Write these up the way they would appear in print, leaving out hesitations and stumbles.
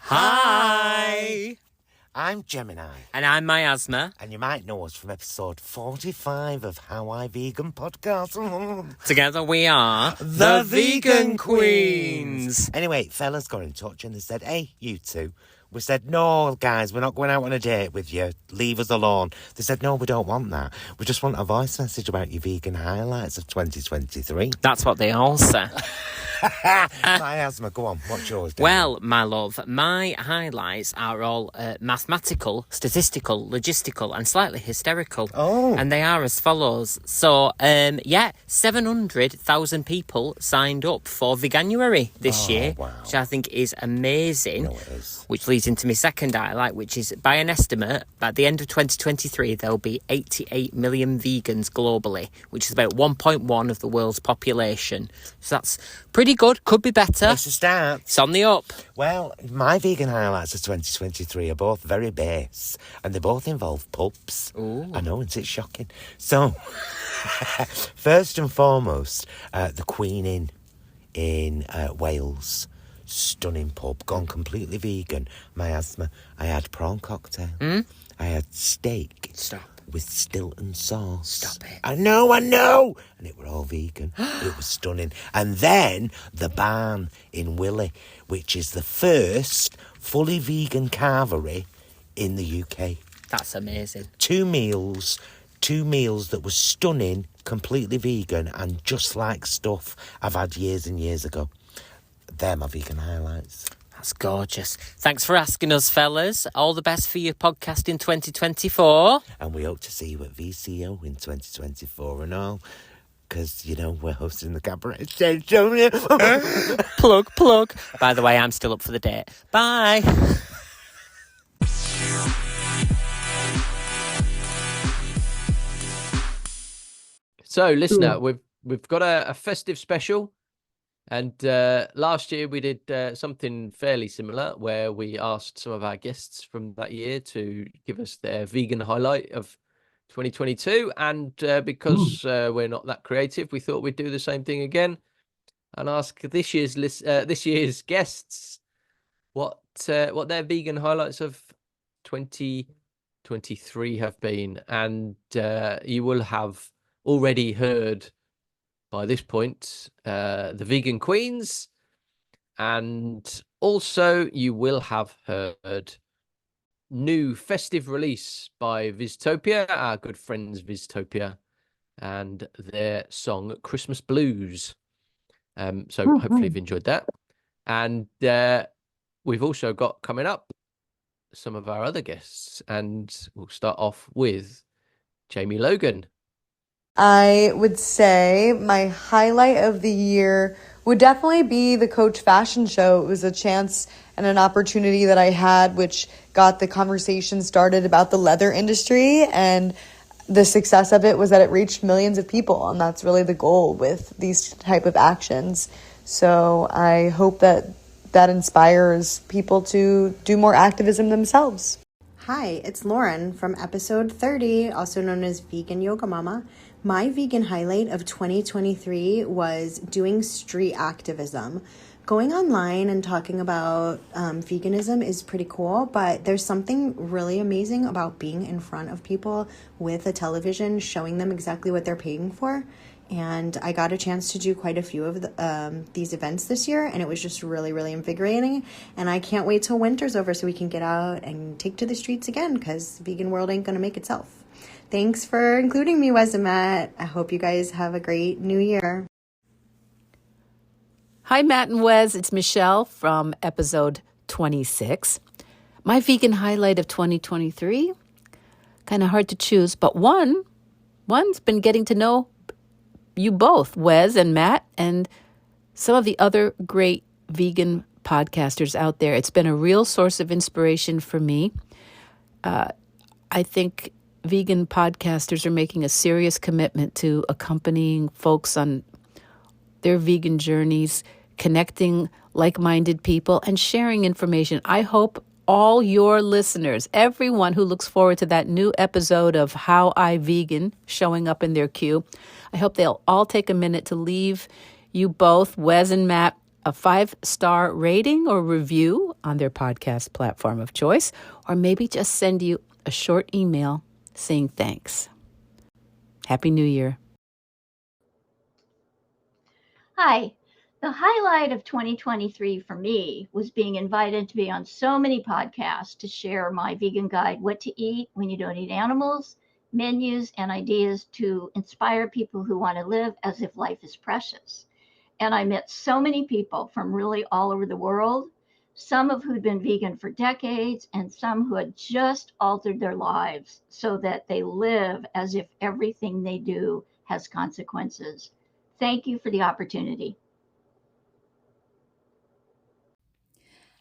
Hi! I'm Gemini. And I'm Miasma. And you might know us from episode 45 of How I Vegan podcast. Together we are the Vegan Queens. Anyway, fellas got in touch and they said, hey, you two. We said, no, guys, we're not going out on a date with you. Leave us alone. They said, no, we don't want that. We just want a voice message about your vegan highlights of 2023. That's what they all say. Miasma, go on. What's yours, Daniel? Well, my love, my highlights are all mathematical, statistical, logistical, and slightly hysterical. Oh. And they are as follows. So, 700,000 people signed up for Veganuary this year, wow. which I think is amazing. No, it is. Which leads into my second highlight, which is, by an estimate, by the end of 2023, there'll be 88 million vegans globally, which is about 1.1 of the world's population. So that's pretty good. Could be better. It's a start. It's on the up. Well, my vegan highlights of 2023 are both very base, and they both involve pubs. Ooh. I know, isn't it shocking? So, first and foremost, the Queen Inn in Wales. Stunning pub, gone completely vegan. Miasma. I had prawn cocktail. I had steak. Stop. With Stilton sauce. Stop it. I know. And it were all vegan. It was stunning. And then the barn in Willey, which is the first fully vegan carvery in the UK. That's amazing. Two meals that were stunning, completely vegan, and just like stuff I've had years and years ago. They're my vegan highlights. That's gorgeous. Thanks for asking us, fellas. All the best for your podcast in 2024. And we hope to see you at VCO in 2024 and all. Because, you know, we're hosting the cabaret stage, don't you? Plug. By the way, I'm still up for the date. Bye. So, listener, we've got a festive special. And last year we did something fairly similar where we asked some of our guests from that year to give us their vegan highlight of 2022. And because we're not that creative, we thought we'd do the same thing again and ask this year's guests what their vegan highlights of 2023 have been. And you will have already heard by this point, the Vegan Queens, and also you will have heard new festive release by Vystopia, our good friends Vystopia, and their song Christmas Blues. So hopefully you've enjoyed that. And we've also got coming up some of our other guests, and we'll start off with Jamie Logan. I would say my highlight of the year would definitely be the Coach Fashion Show. It was a chance and an opportunity that I had, which got the conversation started about the leather industry. And the success of it was that it reached millions of people. And that's really the goal with these type of actions. So I hope that inspires people to do more activism themselves. Hi, it's Lauryn from episode 30, also known as Vegan Yoga Mama. My vegan highlight of 2023 was doing street activism. Going online and talking about veganism is pretty cool, but there's something really amazing about being in front of people with a television, showing them exactly what they're paying for. And I got a chance to do quite a few of these events this year, and it was just really, really invigorating. And I can't wait till winter's over so we can get out and take to the streets again, because the vegan world ain't going to make itself. Thanks for including me, Wes and Matt. I hope you guys have a great new year. Hi, Matt and Wes. It's Michele from episode 26. My vegan highlight of 2023, kind of hard to choose, but one's been getting to know you both, Wes and Matt, and some of the other great vegan podcasters out there. It's been a real source of inspiration for me. I think vegan podcasters are making a serious commitment to accompanying folks on their vegan journeys, connecting like-minded people, and sharing information. I hope all your listeners, everyone who looks forward to that new episode of How I Vegan showing up in their queue, I hope they'll all take a minute to leave you both, Wes and Matt, a 5-star rating or review on their podcast platform of choice, or maybe just send you a short email saying thanks. Happy New Year. Hi. The highlight of 2023 for me was being invited to be on so many podcasts to share my vegan guide, What to Eat When You Don't Eat Animals, menus and ideas to inspire people who want to live as if life is precious. And I met so many people from really all over the world, some of who'd been vegan for decades and some who had just altered their lives so that they live as if everything they do has consequences. Thank you for the opportunity.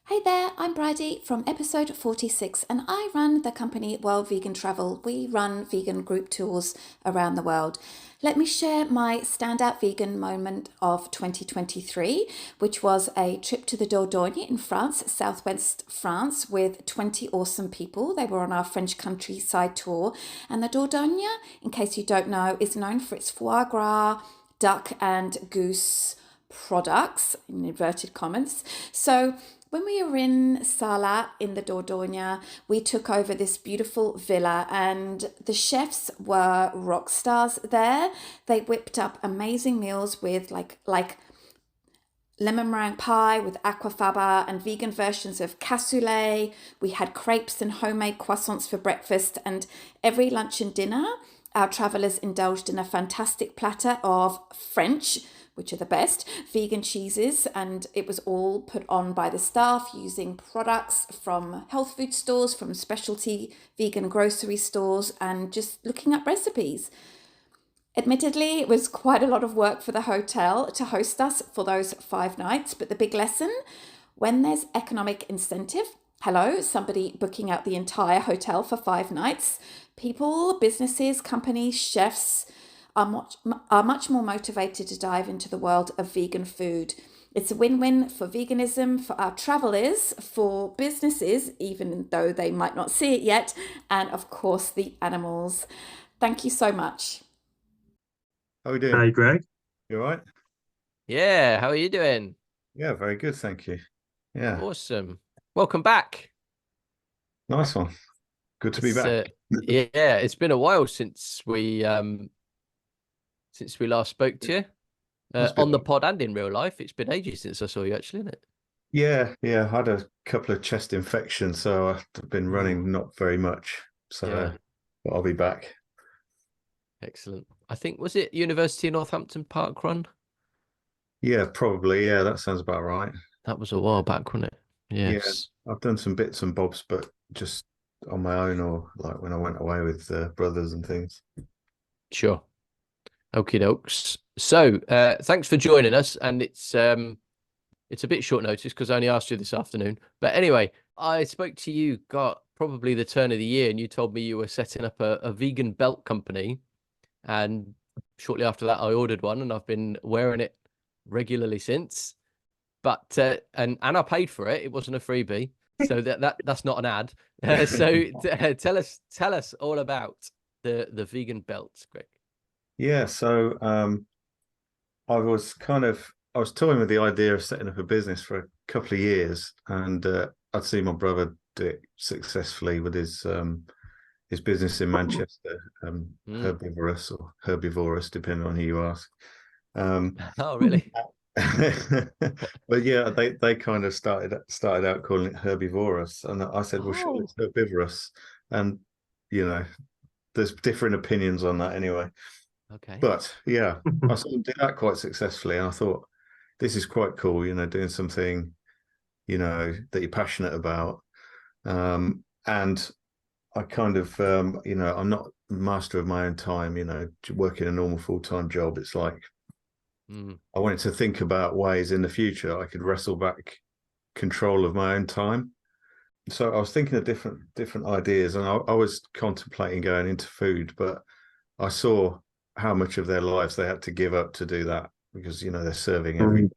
Hey there, I'm Brighde from episode 46 and I run the company World Vegan Travel. We run vegan group tours around the world. Let me share my standout vegan moment of 2023, which was a trip to the Dordogne in France, southwest France, with 20 awesome people. They were on our French countryside tour. And the Dordogne, in case you don't know, is known for its foie gras, duck and goose products, in inverted commas. So when we were in Sala in the Dordogne, we took over this beautiful villa and the chefs were rock stars there. They whipped up amazing meals with like lemon meringue pie with aquafaba and vegan versions of cassoulet. We had crepes and homemade croissants for breakfast, and every lunch and dinner, our travellers indulged in a fantastic platter of French, which are the best, vegan cheeses, and it was all put on by the staff using products from health food stores, from specialty vegan grocery stores, and just looking up recipes. Admittedly, it was quite a lot of work for the hotel to host us for those 5 nights, but the big lesson, when there's economic incentive, hello, somebody booking out the entire hotel for 5 nights, people, businesses, companies, chefs are much more motivated to dive into the world of vegan food. It's a win-win for veganism, for our travellers, for businesses, even though they might not see it yet, and of course the animals. Thank you so much. How are we doing? Hey, Greg. You all right? Yeah, how are you doing? Yeah, very good, thank you. Yeah, Awesome. Welcome back. nice one. Good to be back. Yeah, it's been a while since we last spoke to you on the pod and in real life. It's been ages since I saw you, actually, isn't it? Yeah, I had a couple of chest infections, so I've been running not very much. So but I'll be back. Excellent. I think, was it University of Northampton Park Run? Yeah, probably. Yeah, that sounds about right. That was a while back, wasn't it? Yes. Yeah, I've done some bits and bobs, but just on my own, or like when I went away with brothers and things. Sure. Okie dokes. So thanks for joining us, and it's a bit short notice because I only asked you this afternoon. But anyway, I spoke to you, probably the turn of the year, and you told me you were setting up a vegan belt company. And shortly after that, I ordered one, and I've been wearing it regularly since. But and I paid for it. It wasn't a freebie, so that's not an ad. So tell us all about the vegan belt, Greg. Yeah, so I was toying with the idea of setting up a business for a couple of years, and I'd seen my brother do it successfully with his business in Manchester, herbivorous or herbivorous, depending on who you ask. Oh, really? But yeah, they kind of started out calling it herbivorous, and I said, well, sure, it's herbivorous, and there's different opinions on that anyway. Okay. But yeah, I sort of did that quite successfully, and I thought this is quite cool, doing something, that you're passionate about. And I kind of, I'm not master of my own time, working a normal full-time job. It's like I wanted to think about ways in the future I could wrestle back control of my own time. So I was thinking of different ideas, and I was contemplating going into food, but I saw how much of their lives they had to give up to do that, because they're serving every day,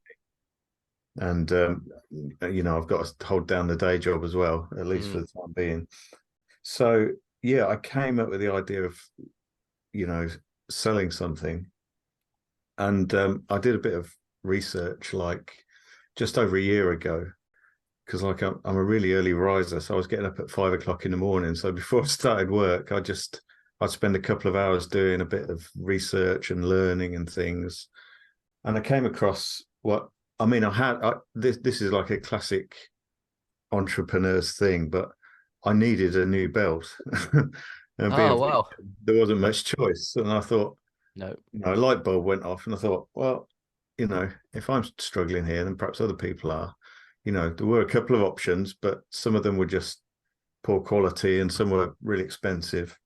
and I've got to hold down the day job as well, at least for the time being. So yeah, I came up with the idea of selling something, and I did a bit of research, like just over a year ago, because like I'm a really early riser, so I was getting up at 5 o'clock in the morning. So before I started work, I'd spend a couple of hours doing a bit of research and learning and things. And I came across this is like a classic entrepreneur's thing, but I needed a new belt. And wow. there wasn't much choice. And I thought, No. a light bulb went off, and I thought, well, if I'm struggling here, then perhaps other people are. There were a couple of options, but some of them were just poor quality and some were really expensive.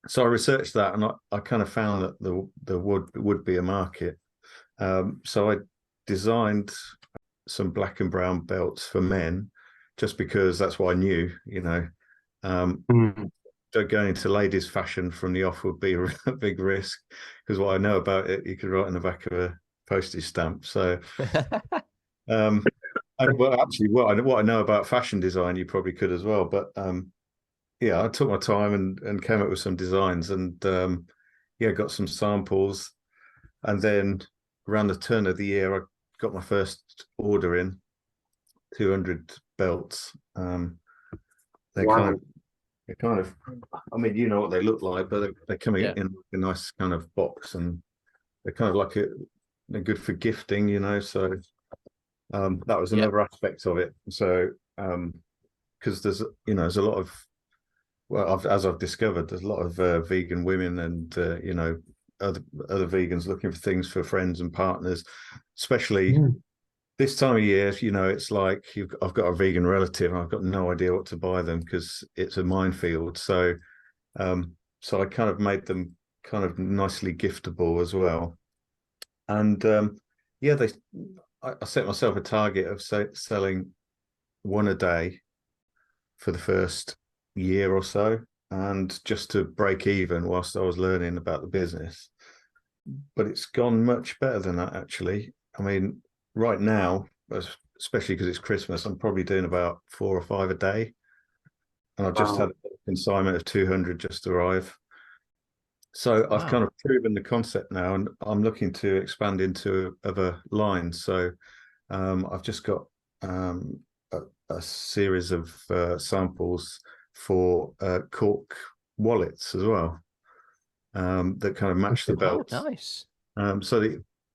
So I researched that, and I kind of found that there would be a market. So I designed some black and brown belts for men, just because that's what I knew. Going into ladies' fashion from the off would be a big risk, because what I know about it, you could write on the back of a postage stamp. So, actually, what I know about fashion design, you probably could as well. But I took my time and came up with some designs, and got some samples, and then around the turn of the year, I got my first order in, 200 belts. They're kind of, I mean, you know what they look like, but they're coming in a nice kind of box, and they're kind of like they're good for gifting, So that was another aspect of it. So because there's a lot of, as I've discovered, there's a lot of vegan women and other vegans looking for things for friends and partners, especially this time of year. It's like I've got a vegan relative and I've got no idea what to buy them because it's a minefield. So I kind of made them kind of nicely giftable as well. And I set myself a target of selling one a day for the first year or so, and just to break even whilst I was learning about the business. But it's gone much better than that, actually. I mean, right now, especially because it's Christmas, I'm probably doing about 4 or 5 a day, and I've just had a consignment of 200 just arrive. So I've kind of proven the concept now, and I'm looking to expand into other lines. So I've just got a series of samples for cork wallets as well, that kind of match the belts. Nice. So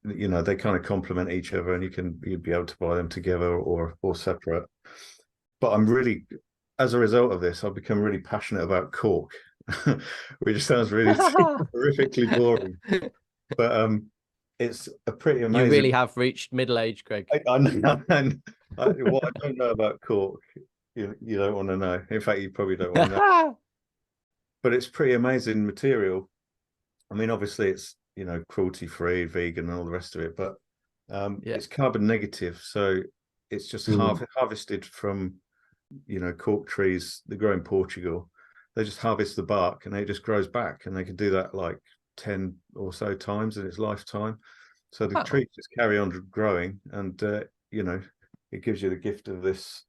they kind of complement each other, and you'd be able to buy them together or separate. But I'm really, as a result of this, I've become really passionate about cork, which sounds really horrifically boring. But it's a pretty amazing. You really have reached middle age, Greg. I know. What I don't know about cork, you don't want to know. In fact, you probably don't want to know. But it's pretty amazing material. I mean, obviously, it's cruelty-free, vegan, and all the rest of it. But it's carbon negative, so it's just harvested from cork trees. They grow in Portugal. They just harvest the bark, and it just grows back, and they can do that like 10 or so times in its lifetime. So the trees just carry on growing, and it gives you the gift of this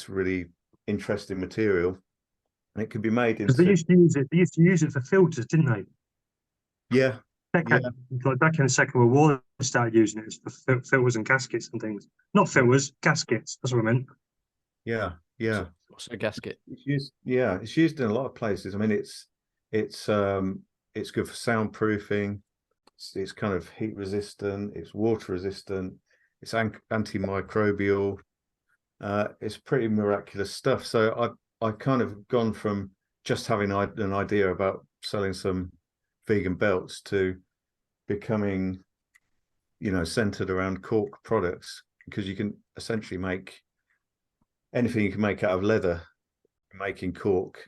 really interesting material, and it can be made into. They used to use it for filters, didn't they? Yeah. Like back in the Second World War, they started using it for filters and gaskets and things. Not filters, gaskets. That's what I meant. Yeah. What's a gasket? It's used in a lot of places. I mean, it's good for soundproofing. It's kind of heat resistant. It's water resistant. It's antimicrobial. It's pretty miraculous stuff. So I've kind of gone from just having an idea about selling some vegan belts to becoming, centered around cork products, because you can essentially make anything you can make out of leather, making cork.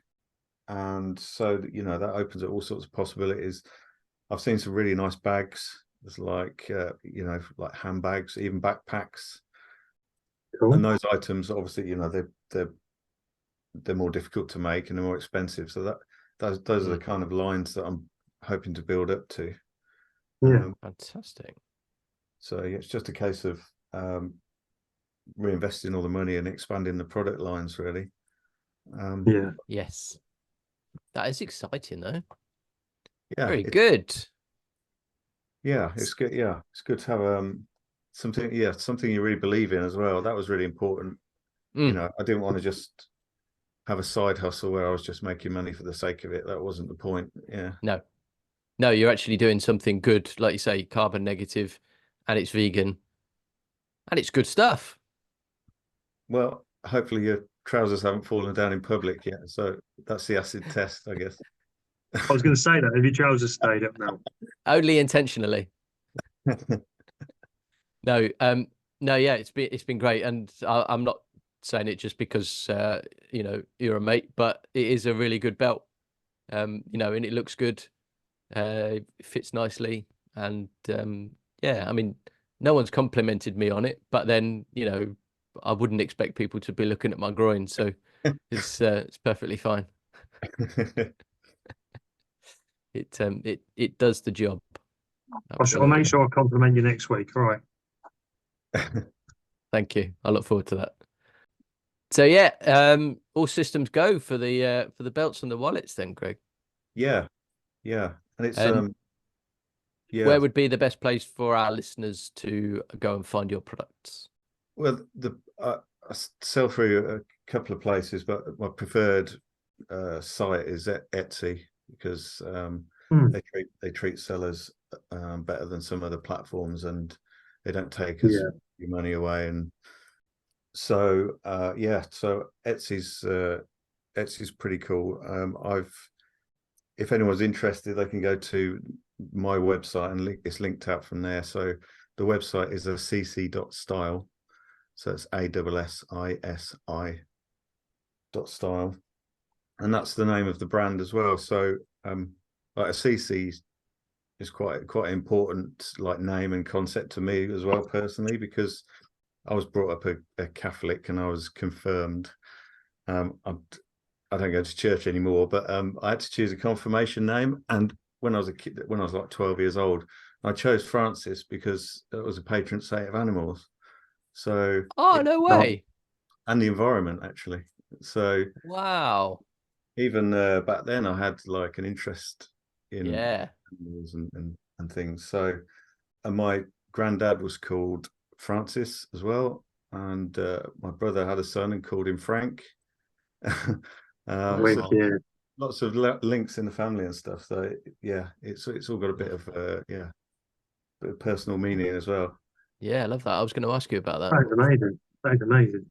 And so, that opens up all sorts of possibilities. I've seen some really nice bags. There's like, like handbags, even backpacks. Cool. And those items, obviously, they're more difficult to make and they're more expensive. So those are the kind of lines that I'm hoping to build up to. Yeah, fantastic. So it's just a case of reinvesting all the money and expanding the product lines, really. Yes, that is exciting, though. Yeah, very good. Yeah, it's good. Yeah, it's good to have something you really believe in as well. That was really important. You know, I didn't want to just have a side hustle where I was just making money for the sake of it. That wasn't the point. Yeah. No, you're actually doing something good, like you say, carbon negative, and it's vegan, and it's good stuff. Well, hopefully your trousers haven't fallen down in public yet. So that's the acid test, I guess. I was going to say that. Have your trousers stayed up now? Only intentionally. No, yeah, it's been great, and I'm not saying it just because you know, you're a mate, but it is a really good belt. You know, and it looks good. It fits nicely, and yeah, I mean, no one's complimented me on it, but then, you know, I wouldn't expect people to be looking at my groin, so it's perfectly fine. It does the job. I'll make sure I compliment you next week. All right. Thank you. I look forward to that. So yeah, all systems go for the belts and the wallets then, Greg. Yeah, and it's yeah. Where would be the best place for our listeners to go and find your products? Well, I sell through a couple of places, but my preferred site is Etsy, because they treat sellers better than some other platforms, and they don't take your money away. And so so Etsy's pretty cool. If anyone's interested, they can go to my website, and it's linked out from there. So the website is cc.style. So it's ASSISI.style. And that's the name of the brand as well. So like a CC is quite important like name and concept to me as well, personally, because I was brought up a Catholic, and I was confirmed. I don't go to church anymore, but I had to choose a confirmation name. And when I was a kid, when I was like 12 years old, I chose Francis because it was a patron saint of animals. So no way. And the environment, actually. So wow. Even back then, I had like an interest in animals and things. So, and my granddad was called Francis as well, and my brother had a son and called him Frank. So lots of links in the family and stuff. So yeah, it's all got a bit of bit of personal meaning as well. Yeah, I love that. I was going to ask you about that. That's amazing.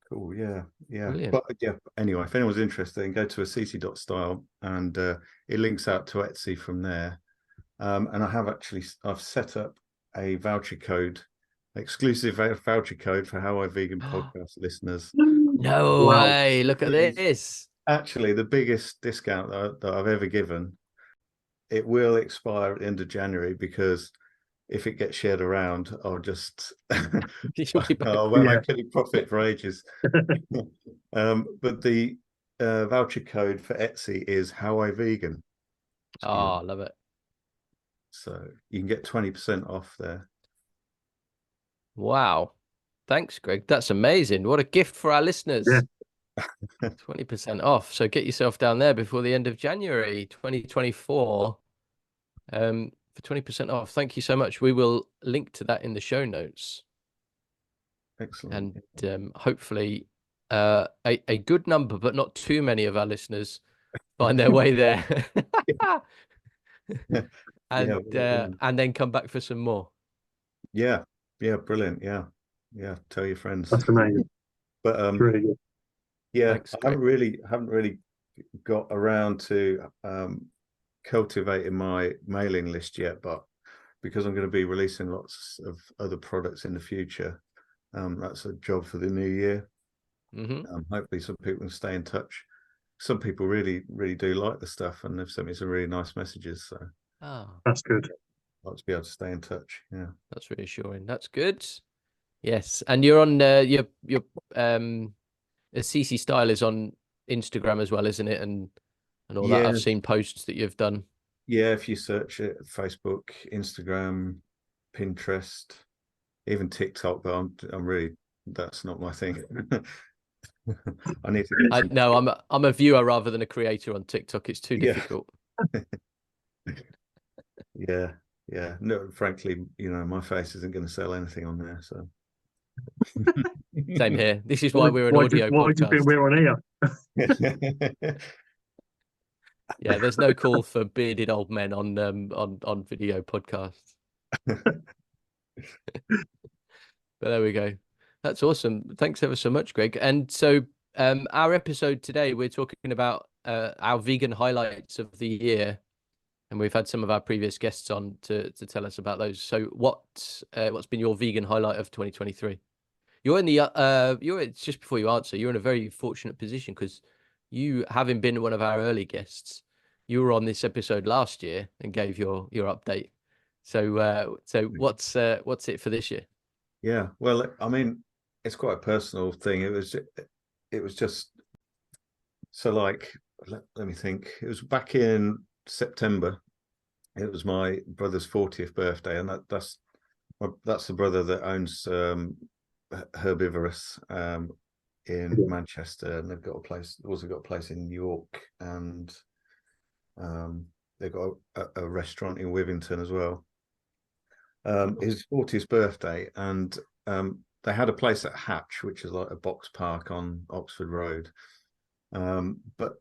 Cool. Yeah. Brilliant. But yeah, anyway, if anyone's interested, go to a cc.style, and it links out to Etsy from there. And I've set up a voucher code, exclusive voucher code for How I Vegan podcast listeners. No way. Look at this. Actually, the biggest discount that I've ever given. It will expire at the end of January, because if it gets shared around, I'll just I won't make any profit for ages. But the voucher code for Etsy is How I Vegan. Oh, I love it. So you can get 20% off there. Wow. Thanks, Greg. That's amazing. What a gift for our listeners. Yeah. 20% off. So get yourself down there before the end of January 2024 for 20% off. Thank you so much. We will link to that in the show notes. Excellent. And hopefully a good number, but not too many of our listeners find their way there. And then come back for some more. Yeah, brilliant. Yeah, tell your friends. That's amazing. But really good. Yeah, Thanks, I haven't really got around to cultivating my mailing list yet, but because I'm going to be releasing lots of other products in the future, that's a job for the new year. Hopefully some people can stay in touch. Some people really do like the stuff, and they've sent me some really nice messages, so that's good. I'd like to be able to stay in touch. Yeah, that's reassuring. That's good. Yes, and you're on your CC Style is on Instagram as well, isn't it? And all that. I've seen posts that you've done. Yeah, if you search it, Facebook, Instagram, Pinterest, even TikTok, but I'm really, that's not my thing. I need to get no, I'm a viewer rather than a creator on TikTok. It's too difficult. Yeah, yeah, no, frankly, my face isn't going to sell anything on there. So Same here. This is why we're an audio why do you think podcast. we're on here? Yeah, there's no call for bearded old men on video podcasts. But there we go. That's awesome. Thanks ever so much, Greg. And so our episode today, we're talking about our vegan highlights of the year. And we've had some of our previous guests on to tell us about those. So what's been your vegan highlight of 2023? You're in the just before you answer, you're in a very fortunate position because you, having been one of our early guests, you were on this episode last year and gave your update. So what's it for this year? Yeah, well, I mean, it's quite a personal thing. It was just so like let me think. It was back in September. It was my brother's 40th birthday, and that's the brother that owns Herbivorous in Manchester, and they've got a place. Also got a place in York, and they've got a restaurant in Wivington as well. His 40th birthday, and they had a place at Hatch, which is like a box park on Oxford Road, but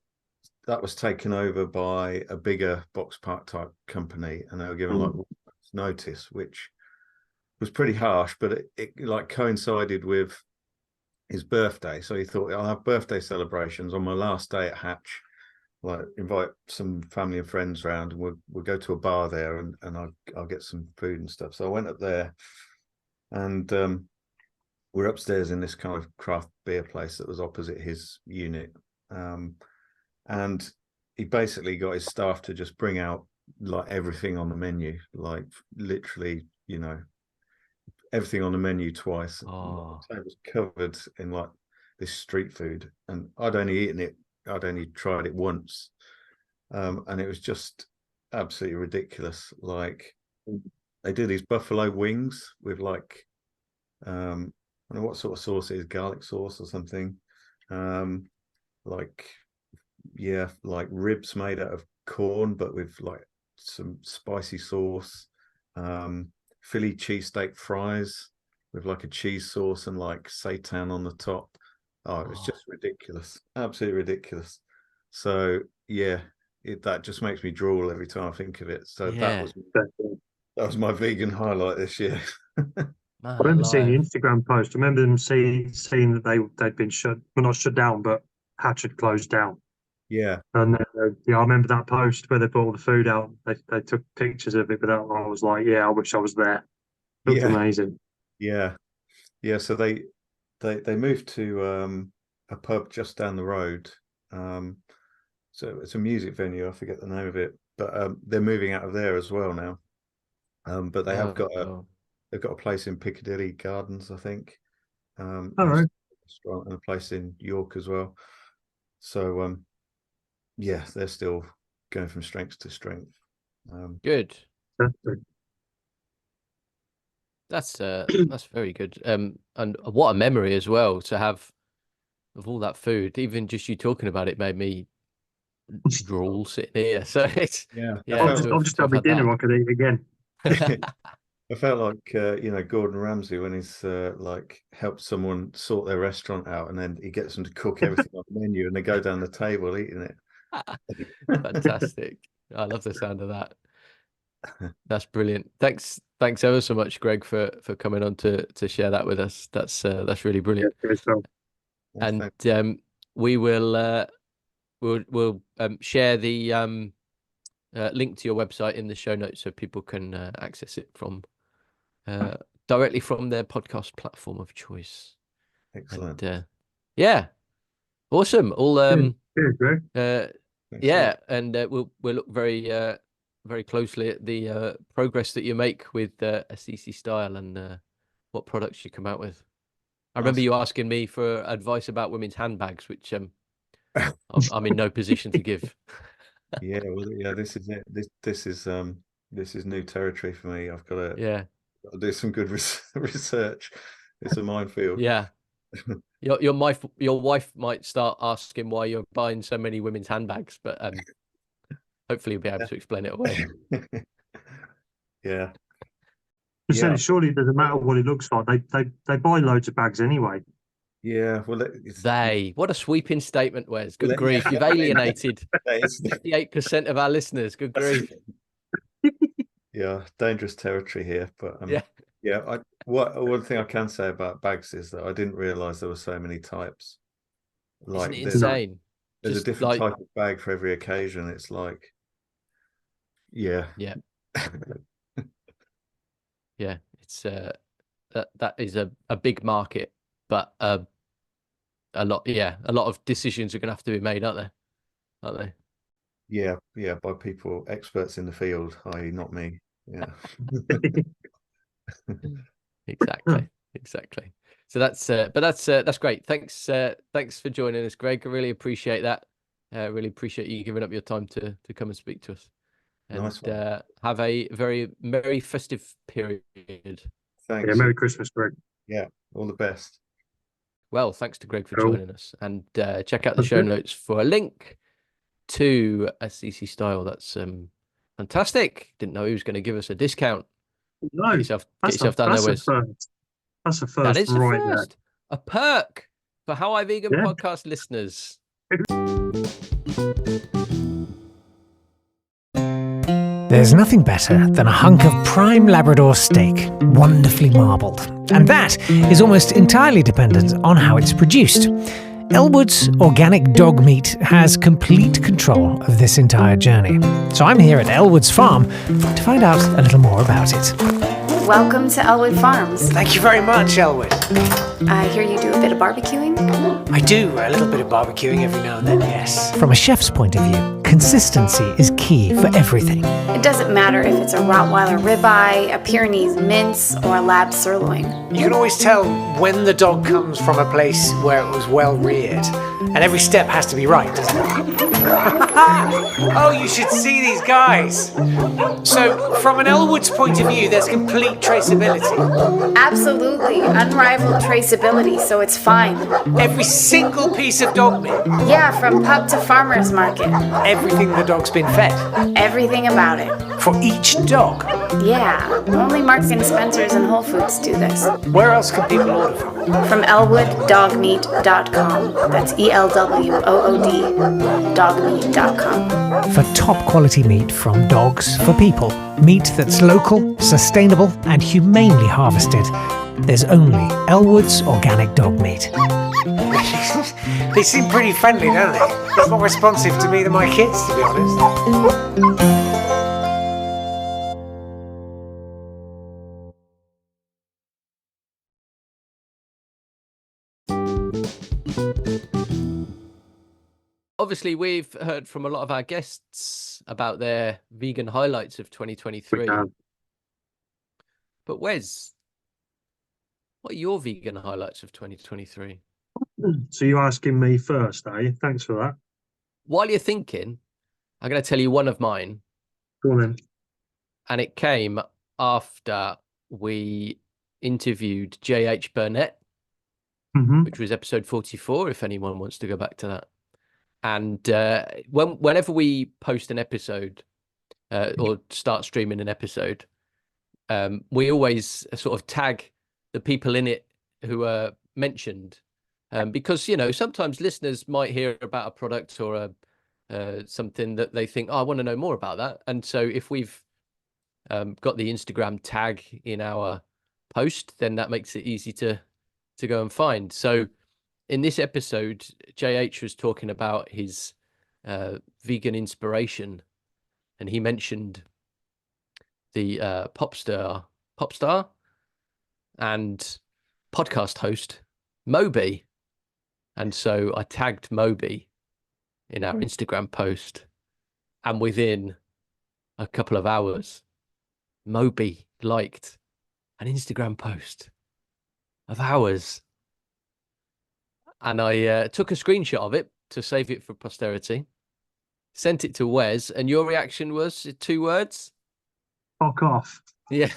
that was taken over by a bigger box park type company, and they were given like notice, which was pretty harsh, but it like coincided with his birthday. So he thought, I'll have birthday celebrations on my last day at Hatch, like invite some family and friends around, and we'll go to a bar there, and I'll get some food and stuff. So I went up there, and we're upstairs in this kind of craft beer place that was opposite his unit. And he basically got his staff to just bring out like everything on the menu, like literally, everything on the menu twice. Oh. So it was covered in like this street food, and I'd only tried it once, and it was just absolutely ridiculous. Like they do these buffalo wings with like I don't know what sort of sauce it is, garlic sauce or something, like ribs made out of corn but with like some spicy sauce, Philly cheesesteak fries with like a cheese sauce and like seitan on the top. Oh, it was just ridiculous, absolutely ridiculous. So yeah, that just makes me drool every time I think of it. So Yeah. that was my vegan highlight this year. I remember seeing the Instagram post. I remember them seeing that they'd been not shut down, but Hatch had closed down. Yeah. And I remember that post where they brought all the food out. They took pictures of it, but I was like, yeah, I wish I was there. It looked amazing. Yeah. So they moved to a pub just down the road. So it's a music venue. I forget the name of it, but they're moving out of there as well now. But they have got they've got a place in Piccadilly Gardens, I think. All right. Restaurant and a place in York as well. So yeah, they're still going from strength to strength. Good. That's very good. And what a memory as well to have of all that food. Even just you talking about it made me drool sitting here. So it's I'll just have a dinner. I could eat again. I felt like Gordon Ramsay when he's like helped someone sort their restaurant out, and then he gets them to cook everything on the menu, and they go down the table eating it. Fantastic! I love the sound of that. That's brilliant. Thanks ever so much, Greg, for coming on to share that with us. That's really brilliant. And we will we'll share the link to your website in the show notes so people can access it from directly from their podcast platform of choice. Excellent. And, yeah, awesome. All and we'll look very closely at the progress that you make with Assisi Style and what products you come out with. I remember you asking me for advice about women's handbags, which I'm in no position to give. This is it. This is new territory for me. I've got to do some good research. It's a minefield. Yeah. Your wife might start asking why you're buying so many women's handbags, but hopefully you'll be able to explain it away. Yeah. So surely it doesn't matter what it looks like. They buy loads of bags anyway. Yeah. Well, what a sweeping statement, Wes. Good Well, grief. yeah. You've alienated It's 58% of our listeners. Good grief. Yeah, dangerous territory here. But one thing I can say about bags is that I didn't realise there were so many types. Isn't it insane? There's a different type of bag for every occasion. It's like, yeah. Yeah, it's that is a big market, but a lot of decisions are going to have to be made, aren't they? Yeah, by people experts in the field, i.e., not me. Yeah. Exactly. So that's great. Thanks for joining us, Greg. I really appreciate that. Really appreciate you giving up your time to come and speak to us. And Nice one. Have a very merry festive period. Thanks. Yeah, Merry Christmas, Greg. Yeah, all the best. Well, thanks to Greg for joining us, and check out the show notes for a link to a CC Style. That's fantastic. Didn't know he was going to give us a discount. No, get yourself down there, Wes. That's a first. That is right a first. There. A perk for How I Vegan podcast listeners. There's nothing better than a hunk of prime Labrador steak, wonderfully marbled. And that is almost entirely dependent on how it's produced. Elwood's Organic Dog Meat has complete control of this entire journey. So I'm here at Elwood's farm to find out a little more about it. Welcome to Elwood Farms. Thank you very much, Elwood. I hear you do a bit of barbecuing? I do a little bit of barbecuing every now and then, yes. From a chef's point of view, consistency is key for everything. It doesn't matter if it's a Rottweiler ribeye, a Pyrenees mince, or a lab sirloin. You can always tell when the dog comes from a place where it was well reared. And every step has to be right, doesn't it? Oh, you should see these guys. So, from an Elwood's point of view, there's complete traceability. Absolutely. Unrivaled traceability, so it's fine. Every single piece of dog meat? Yeah, from pub to farmer's market. Everything the dog's been fed? Everything about it. For each dog? Yeah. Only Marks and Spencer's and Whole Foods do this. Where else can people order from? From elwooddogmeat.com. That's ELWOOD dogmeat.com. For top quality meat from dogs for people. Meat that's local, sustainable, and humanely harvested. There's only Elwood's Organic Dog Meat. They seem pretty friendly, don't they? They're more responsive to me than my kids, to be honest. Obviously, we've heard from a lot of our guests about their vegan highlights of 2023. But Wes, what are your vegan highlights of 2023? So you're asking me first, eh? Thanks for that. While you're thinking, I'm going to tell you one of mine. Go on then. And it came after we interviewed J.H. Burnett, which was episode 44, if anyone wants to go back to that. And whenever we post an episode or start streaming an episode, we always sort of tag the people in it who are mentioned, because, you know, sometimes listeners might hear about a product or something that they think, oh, I want to know more about that. And so if we've got the Instagram tag in our post, then that makes it easy to go and find. So in this episode, JH was talking about his vegan inspiration, and he mentioned the pop star and podcast host Moby. And so I tagged Moby in our Instagram post, and within a couple of hours, Moby liked an Instagram post of ours. And I took a screenshot of it to save it for posterity, sent it to Wes, and your reaction was 2 words? Fuck off. Yeah.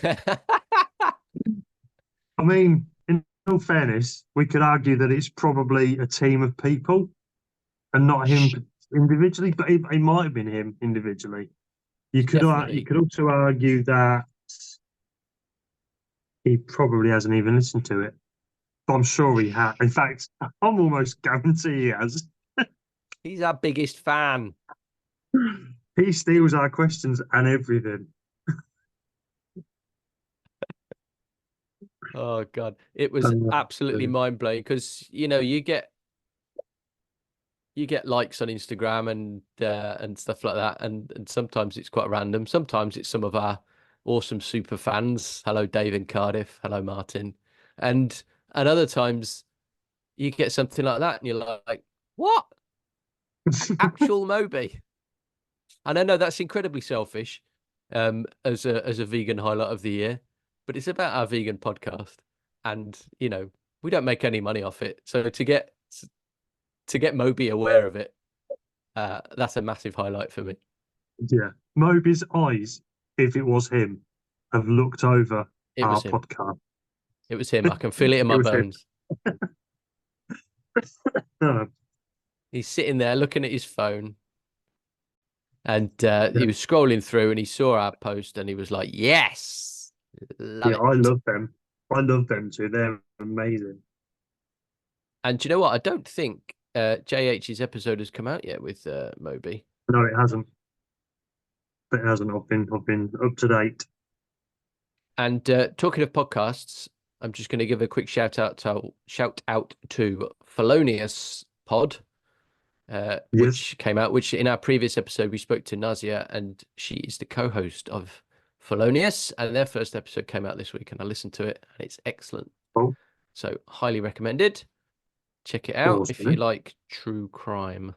I mean, in all fairness, we could argue that it's probably a team of people and not him individually, but it might have been him individually. You could also argue that He probably hasn't even listened to it. But I'm sure he has. In fact, I'm almost guarantee he has. He's our biggest fan. He steals our questions and everything. Oh God, it was absolutely mind blowing because you get likes on Instagram and stuff like that, and sometimes it's quite random. Sometimes it's some of our awesome super fans. Hello, Dave in Cardiff. Hello, Martin. And other times you get something like that, and you're like, "What? Actual Moby?" And I know that's incredibly selfish, as a vegan highlight of the year, but it's about our vegan podcast, and we don't make any money off it. So to get Moby aware of it, that's a massive highlight for me. Yeah, Moby's eyes, if it was him, have looked over our podcast. It was him. I can feel it in my bones. He's sitting there looking at his phone, and he was scrolling through, and he saw our post, and he was like, "Yes, love it." I love them. I love them too. They're amazing. And do you know what? I don't think JH's episode has come out yet with Moby. No, it hasn't. It hasn't. I've been up to date. And talking of podcasts, I'm just going to give a quick shout out to Felonious Pod, which came out. Which in our previous episode we spoke to Nazia, and she is the co-host of Felonious, and their first episode came out this week, and I listened to it, and it's excellent. Oh. So highly recommended. Check it out if you like true crime.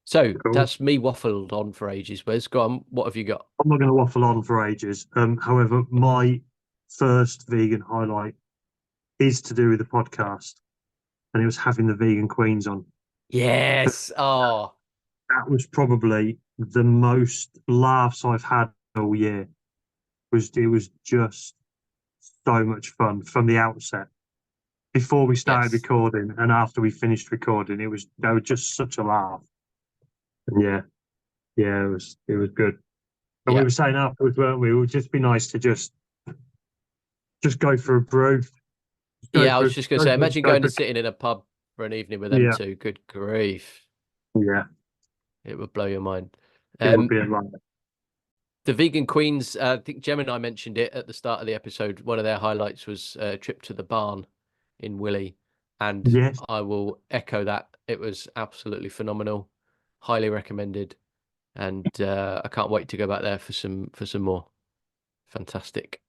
So that's me waffled on for ages. Wes, go on. What have you got? I'm not going to waffle on for ages. However, my first vegan highlight is to do with the podcast, and it was having the vegan queens on. Yes. Oh, that was probably the most laughs I've had all year. It was just so much fun from the outset. Before we started recording and after we finished recording, they were just such a laugh. And yeah, it was good. And we were saying afterwards, weren't we? It would just be nice to just go for a brew. I was just going to say, imagine going and sitting in a pub for an evening with them two. Good grief. Yeah. It would blow your mind. It would be a lot. The Vegan Queens, I think Gemini mentioned it at the start of the episode. One of their highlights was a trip to the barn in Willie. And I will echo that. It was absolutely phenomenal. Highly recommended. And I can't wait to go back there for some more. Fantastic.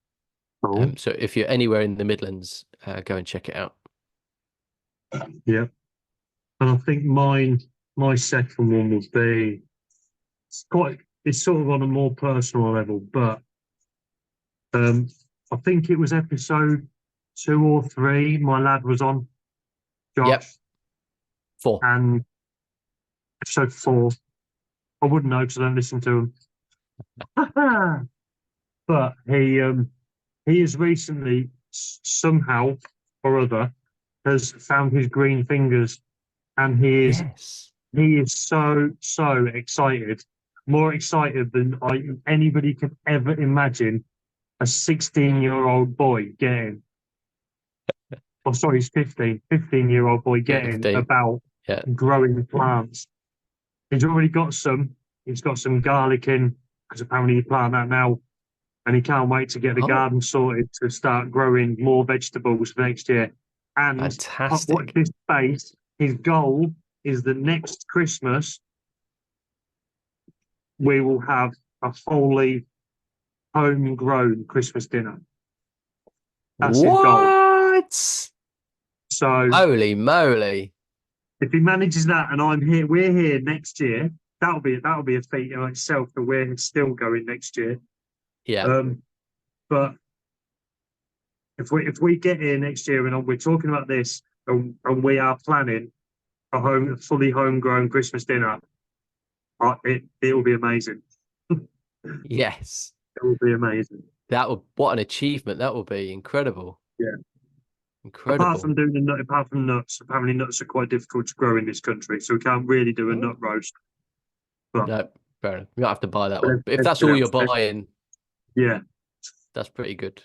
Oh. So if you're anywhere in the Midlands, go and check it out. Yeah. And I think my second one would be, it's sort of on a more personal level, but I think it was episode 2 or 3 my lad was on, Josh. Yep. 4. And episode 4, I wouldn't know because I don't listen to him. But he has recently somehow or other has found his green fingers, and he is so excited, more excited than anybody could ever imagine a 16-year-old boy getting. Oh, sorry, he's 15-year-old boy getting about growing plants. He's already got some. He's got some garlic in, because apparently you plant that now, and he can't wait to get the garden sorted to start growing more vegetables for next year. And fantastic. Watch this space. His goal is the next Christmas we will have a wholly homegrown Christmas dinner. That's his goal. So holy moly! If he manages that, and we're here next year, that'll be a feat in itself that we're still going next year. Yeah. But if we get here next year and we're talking about this, and we are planning a fully homegrown Christmas dinner, it will be amazing. Yes, it will be amazing. What an achievement! That will be incredible. Yeah, incredible. Apart from nuts, apparently nuts are quite difficult to grow in this country, so we can't really do a nut roast. But, no, fair enough. You don't have to buy that one. But if that's all you're buying, yeah, that's pretty good.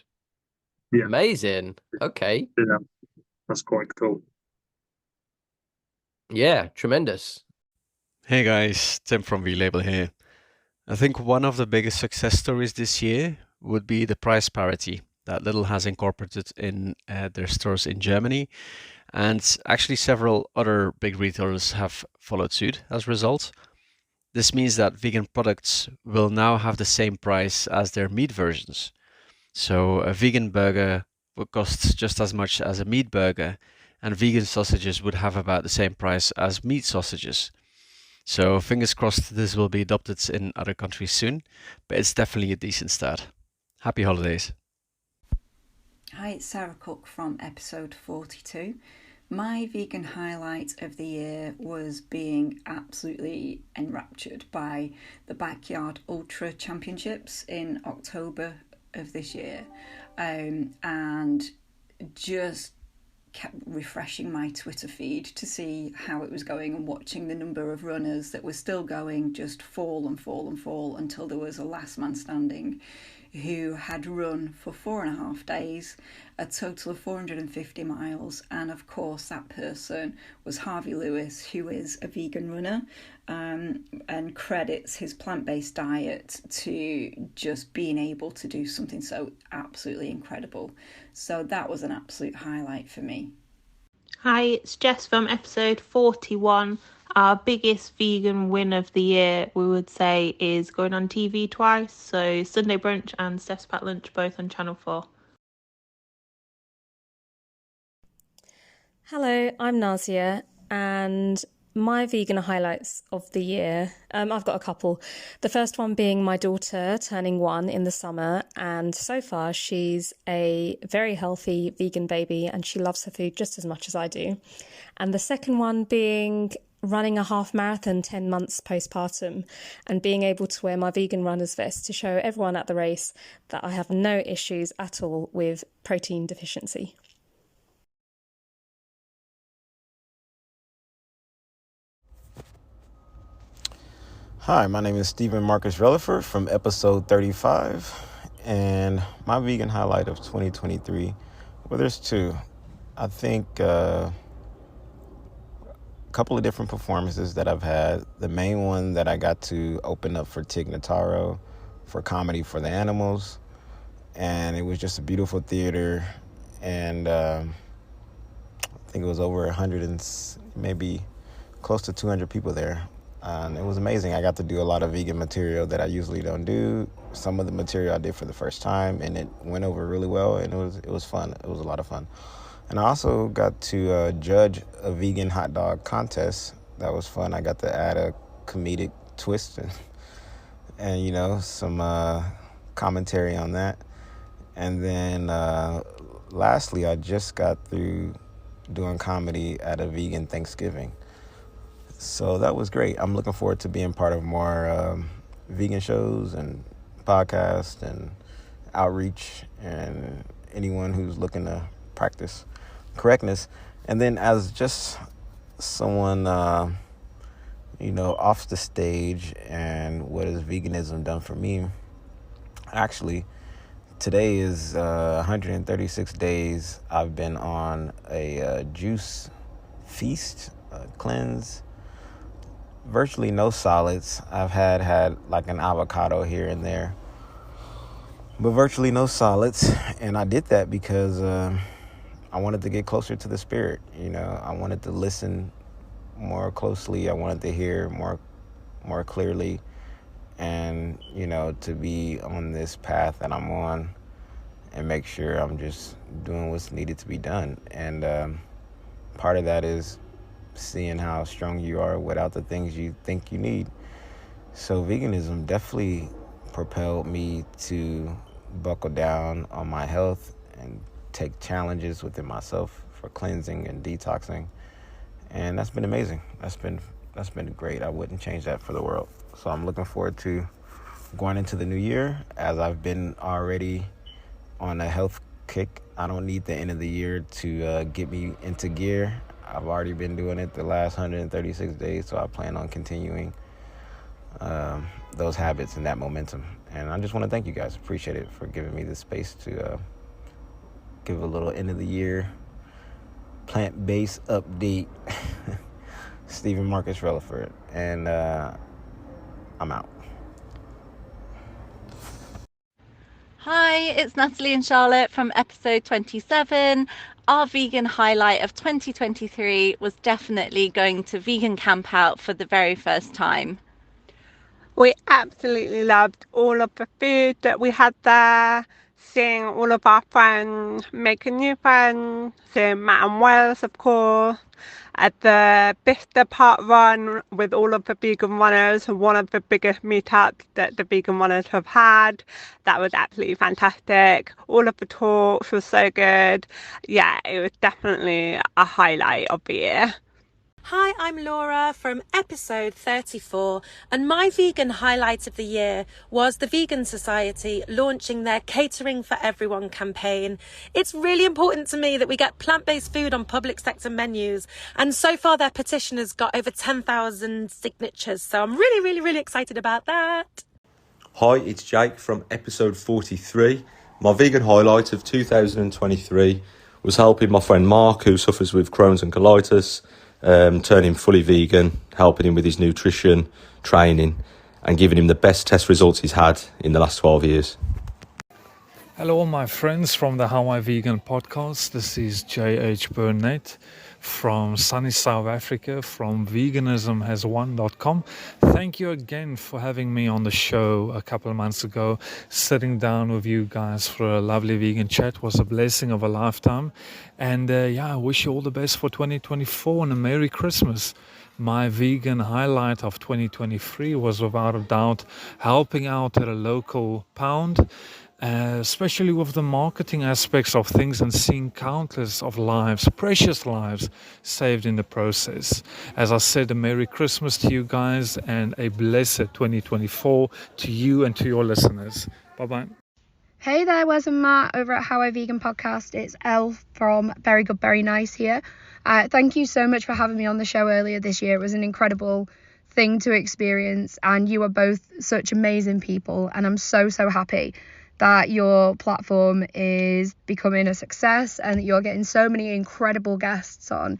Yeah. Amazing. Okay. Yeah, that's quite cool. Yeah, tremendous. Hey guys, Tim from V-Label here. I think one of the biggest success stories this year would be the price parity that Lidl has incorporated in their stores in Germany. And actually several other big retailers have followed suit as a result. This means that vegan products will now have the same price as their meat versions. So a vegan burger would cost just as much as a meat burger, and vegan sausages would have about the same price as meat sausages. So fingers crossed this will be adopted in other countries soon, but it's definitely a decent start. Happy holidays. Hi, it's Sarah Cook from episode 42. My vegan highlight of the year was being absolutely enraptured by the Backyard Ultra Championships in October of this year, and just kept refreshing my Twitter feed to see how it was going and watching the number of runners that were still going just fall until there was a last man standing who had run for 4.5 days, a total of 450 miles. And of course, that person was Harvey Lewis, who is a vegan runner, and credits his plant-based diet to just being able to do something so absolutely incredible. So that was an absolute highlight for me. Hi, it's Jess from episode 41. Our biggest vegan win of the year, we would say, is going on TV twice. So Sunday Brunch and Steph's Packed Lunch, both on Channel 4. Hello, I'm Nazia, and my vegan highlights of the year, I've got a couple. The first one being my daughter turning 1 in the summer, and so far she's a very healthy vegan baby and she loves her food just as much as I do. And the second one being running a half marathon 10 months postpartum and being able to wear my vegan runner's vest to show everyone at the race that I have no issues at all with protein deficiency. Hi, my name is Stephen Marcus Relaford from episode 35, and my vegan highlight of 2023, well, there's two. I think a couple of different performances that I've had. The main one that I got to open up for Tig Notaro for Comedy for the Animals, and it was just a beautiful theater, and I think it was over 100 and maybe close to 200 people there. And it was amazing. I got to do a lot of vegan material that I usually don't do. Some of the material I did for the first time, and it went over really well, and it was fun. It was a lot of fun. And I also got to judge a vegan hot dog contest. That was fun. I got to add a comedic twist and you know, some commentary on that. And then lastly, I just got through doing comedy at a vegan Thanksgiving. So that was great. I'm looking forward to being part of more vegan shows and podcasts and outreach and anyone who's looking to practice correctness. And then as just someone, you know, off the stage and what has veganism done for me, actually, today is 136 days I've been on a juice feast, cleanse. Virtually no solids. I've had like an avocado here and there, but virtually no solids. And I did that because I wanted to get closer to the spirit. You know, I wanted to listen more closely. I wanted to hear more clearly, and you know, to be on this path that I'm on and make sure I'm just doing what's needed to be done. And part of that is seeing how strong you are without the things you think you need. So veganism definitely propelled me to buckle down on my health and take challenges within myself for cleansing and detoxing. And that's been amazing. That's been great. I wouldn't change that for the world. So I'm looking forward to going into the new year, as I've been already on a health kick. I don't need the end of the year to get me into gear. I've already been doing it the last 136 days, so I plan on continuing those habits and that momentum. And I just want to thank you guys. Appreciate it for giving me the space to give a little end of the year plant-based update. Stephen Marcus Relaford, and I'm out. Hi, it's Natalie and Charlotte from episode 27. Our vegan highlight of 2023 was definitely going to Vegan Camp Out for the very first time. We absolutely loved all of the food that we had there, seeing all of our friends, making new friends, seeing Matt and Wales, of course, at the Vista Park run with all of the vegan runners, one of the biggest meetups that the vegan runners have had. That was absolutely fantastic. All of the talks were so good. Yeah, it was definitely a highlight of the year. Hi, I'm Laura from episode 34, and my vegan highlight of the year was the Vegan Society launching their Catering for Everyone campaign. It's really important to me that we get plant-based food on public sector menus, and so far their petition has got over 10,000 signatures, so I'm really excited about that. Hi, it's Jake from episode 43. My vegan highlight of 2023 was helping my friend Mark, who suffers with Crohn's and colitis, turn him fully vegan, helping him with his nutrition, training, and giving him the best test results he's had in the last 12 years. Hello, my friends from the How I Vegan podcast. This is J.H. Burnett from sunny South Africa from veganismhaswon.com. Thank you again for having me on the show a couple of months ago. Sitting down with you guys for a lovely vegan chat was a blessing of a lifetime. And I wish you all the best for 2024 and a Merry Christmas. My vegan highlight of 2023 was without a doubt helping out at a local pound. Especially with the marketing aspects of things and seeing countless of lives, precious lives, saved in the process. As I said, a Merry Christmas to you guys and a blessed 2024 to you and to your listeners. Bye-bye. Hey there, Wes and Matt over at How I Vegan Podcast. It's Elle from Very Good, Very Nice here. Thank you so much for having me on the show earlier this year. It was an incredible thing to experience, and you are both such amazing people, and I'm so happy that your platform is becoming a success and that you're getting so many incredible guests on.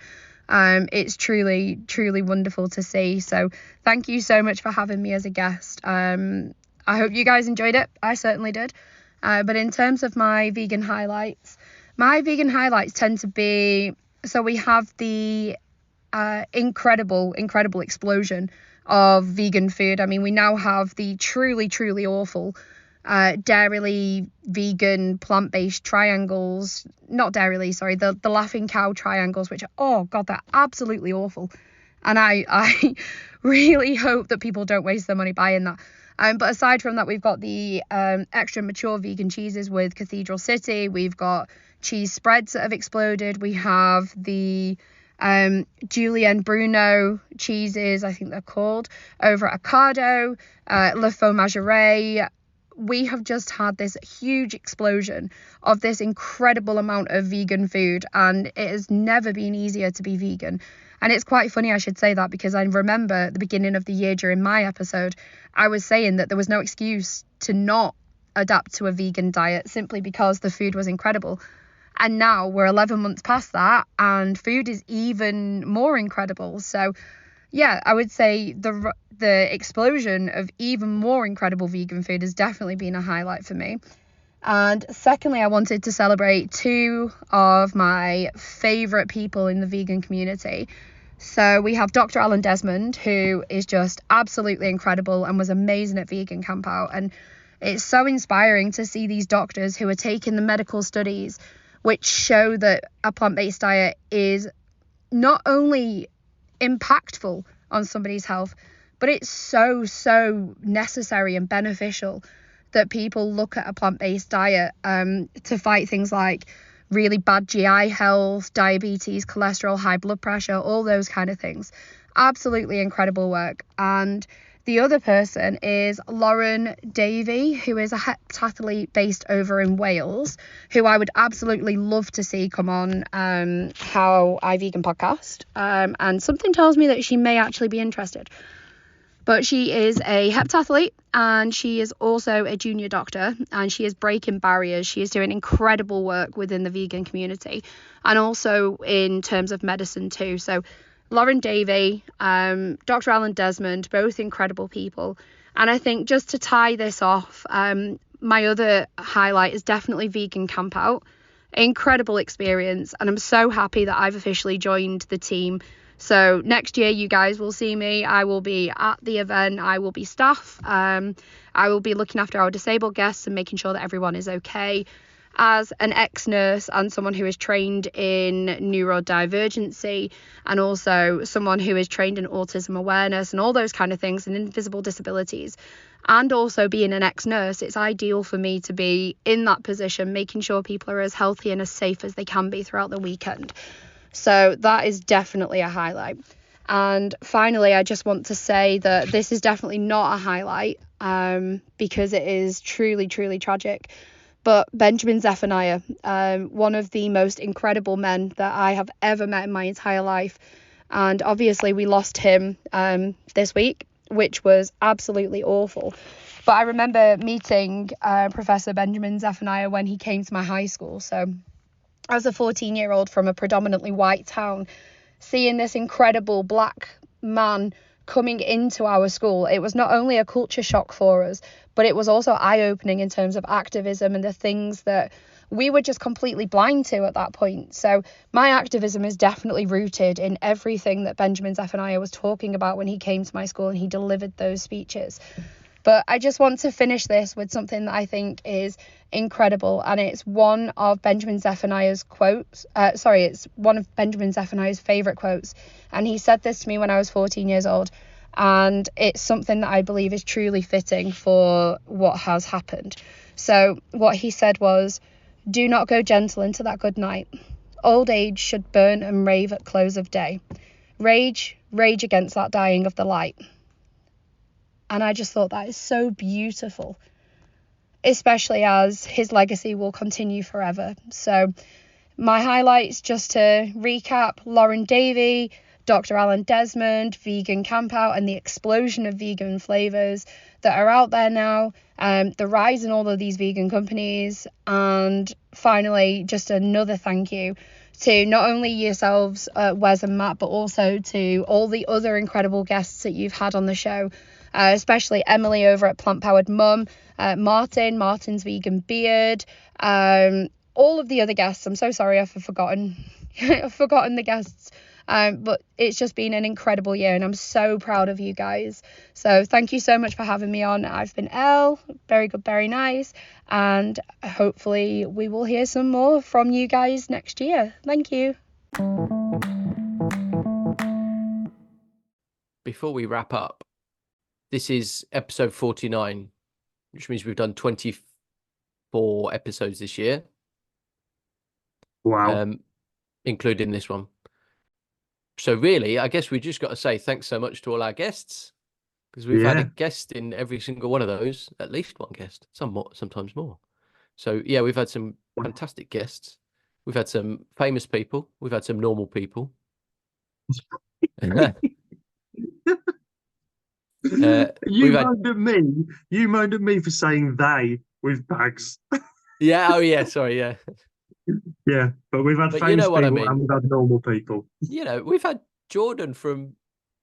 It's truly wonderful to see. So thank you so much for having me as a guest. I hope you guys enjoyed it. I certainly did. But in terms of my vegan highlights tend to be, so we have the incredible explosion of vegan food. I mean, we now have the truly awful dairy vegan plant-based triangles, not dairy, sorry, the laughing cow triangles, which are, oh god, they're absolutely awful, and I really hope that people don't waste their money buying that. But aside from that, we've got the extra mature vegan cheeses with Cathedral City. We've got cheese spreads that have exploded. We have the Julienne Bruno cheeses, I think they're called, over at Ocado, Le Fromagerie. We have just had this huge explosion of this incredible amount of vegan food, and it has never been easier to be vegan. And it's quite funny I should say that, because I remember at the beginning of the year during my episode, I was saying that there was no excuse to not adapt to a vegan diet simply because the food was incredible. And now we're 11 months past that, and food is even more incredible. So yeah, I would say the explosion of even more incredible vegan food has definitely been a highlight for me. And secondly, I wanted to celebrate two of my favourite people in the vegan community. So we have Dr. Alan Desmond, who is just absolutely incredible and was amazing at Vegan Camp Out. And it's so inspiring to see these doctors who are taking the medical studies which show that a plant-based diet is not only impactful on somebody's health, but it's so necessary and beneficial that people look at a plant-based diet to fight things like really bad GI health, diabetes, cholesterol, high blood pressure, all those kind of things. Absolutely incredible work. And the other person is Lauryn Davey, who is a heptathlete based over in Wales, who I would absolutely love to see come on How I Vegan podcast. And something tells me that she may actually be interested. But she is a heptathlete and she is also a junior doctor, and she is breaking barriers. She is doing incredible work within the vegan community and also in terms of medicine too. So Lauryn Davey, Dr. Alan Desmond, both incredible people. And I think just to tie this off, my other highlight is definitely Vegan Camp Out. Incredible experience, and I'm so happy that I've officially joined the team. So next year you guys will see me. I will be at the event. I will be staff. I will be looking after our disabled guests and making sure that everyone is okay. As an ex-nurse and someone who is trained in neurodivergency, and also someone who is trained in autism awareness and all those kind of things and invisible disabilities, and also being an ex-nurse, it's ideal for me to be in that position, making sure people are as healthy and as safe as they can be throughout the weekend. So that is definitely a highlight. And finally, I just want to say that this is definitely not a highlight, because it is truly, truly tragic. But Benjamin Zephaniah, one of the most incredible men that I have ever met in my entire life. And obviously we lost him this week, which was absolutely awful. But I remember meeting Professor Benjamin Zephaniah when he came to my high school. So as a 14-year-old from a predominantly white town, seeing this incredible black man coming into our school, it was not only a culture shock for us, but it was also eye-opening in terms of activism and the things that we were just completely blind to at that point. So my activism is definitely rooted in everything that Benjamin Zephaniah was talking about when he came to my school and he delivered those speeches. But I just want to finish this with something that I think is incredible, and it's one of Benjamin Zephaniah's quotes. It's one of Benjamin Zephaniah's favourite quotes, and he said this to me when I was 14 years old, and it's something that I believe is truly fitting for what has happened. So what he said was, "Do not go gentle into that good night. Old age should burn and rave at close of day. Rage against that dying of the light." And I just thought that is so beautiful, especially as his legacy will continue forever. So my highlights, just to recap: Lauryn Davey, Dr. Alan Desmond, Vegan Camp Out, and the explosion of vegan flavours that are out there now, the rise in all of these vegan companies, and finally, just another thank you to not only yourselves, Wes and Matt, but also to all the other incredible guests that you've had on the show, especially Emily over at Plant Powered Mum, Martin's Vegan Beard, all of the other guests. I'm so sorry I've forgotten the guests, but it's just been an incredible year and I'm so proud of you guys. So thank you so much for having me on. I've been Elle, very good, very nice, and hopefully we will hear some more from you guys next year. Thank you. Before we wrap up, this is episode 49, which means we've done 24 episodes this year. Wow. Including this one. So really, I guess we just got to say thanks so much to all our guests, because we've had a guest in every single one of those, at least one guest, some more, sometimes more. So yeah, we've had some fantastic guests. We've had some famous people. We've had some normal people. You moaned at me for saying they with bags. Yeah. Oh yeah. Sorry. Yeah. Yeah, but we've had famous people and we've had normal people. You know, we've had Jordan from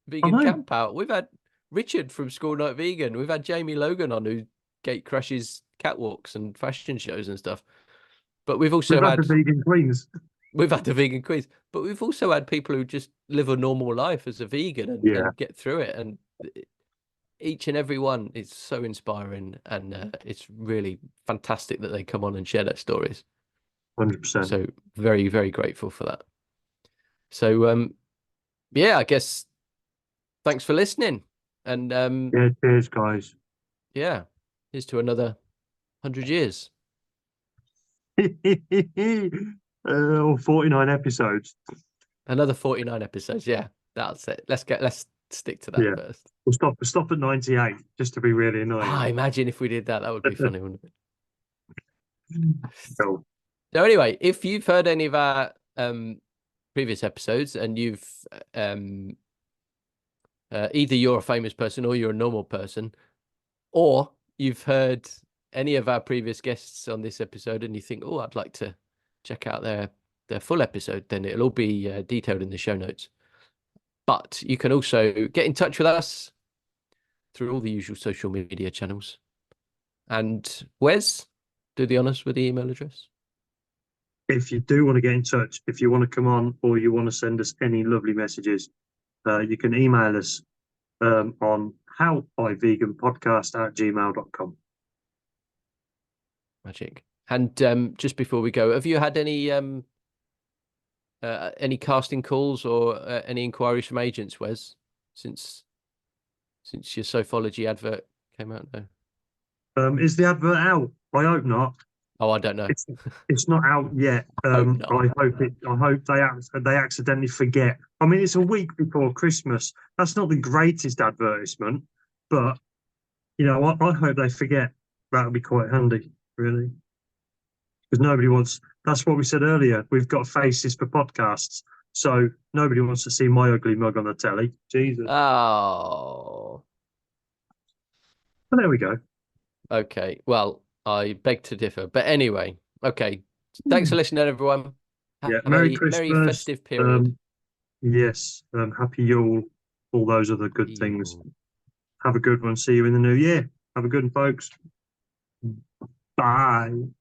Vegan Camp Out. We've had Richard from School Night Vegan. We've had Jamie Logan on, who gate crashes catwalks and fashion shows and stuff. But we've also had the vegan queens. We've had the vegan queens, but we've also had people who just live a normal life as a vegan and get through it. And each and every one is so inspiring, and it's really fantastic that they come on and share their stories. 100%. So very, very grateful for that. So yeah, I guess thanks for listening. And yeah, cheers, guys. Yeah, here's to another 100 years. 49 episodes. Another 49 episodes. Yeah, that's it. Let's stick to that first. We'll stop at 98 just to be really annoying. Imagine if we did that. That would be funny, wouldn't it? Cool. So anyway, if you've heard any of our previous episodes and you've either you're a famous person or you're a normal person, or you've heard any of our previous guests on this episode and you think, oh, I'd like to check out their full episode, then it'll all be detailed in the show notes. But you can also get in touch with us through all the usual social media channels. And Wes, do the honours with the email address. If you do want to get in touch, if you want to come on or you want to send us any lovely messages, you can email us on howiveganpodcast@gmail.com. Magic. And just before we go, have you had any casting calls or any inquiries from agents, Wes, since your Sophology advert came out? No. Is the advert out? I hope not. Oh, I don't know. It's not out yet. I hope they accidentally forget. I mean, it's a week before Christmas. That's not the greatest advertisement, but you know, I hope they forget. That would be quite handy, really, because nobody wants. That's what we said earlier. We've got faces for podcasts, so nobody wants to see my ugly mug on the telly. Jesus. Oh. Well, there we go. Okay. Well, I beg to differ, but anyway. Okay. Thanks for listening, everyone. Yeah. Have Merry a Christmas. merry festive period. Yes. Happy Yule. All those other good things. Have a good one. See you in the new year. Have a good one, folks. Bye.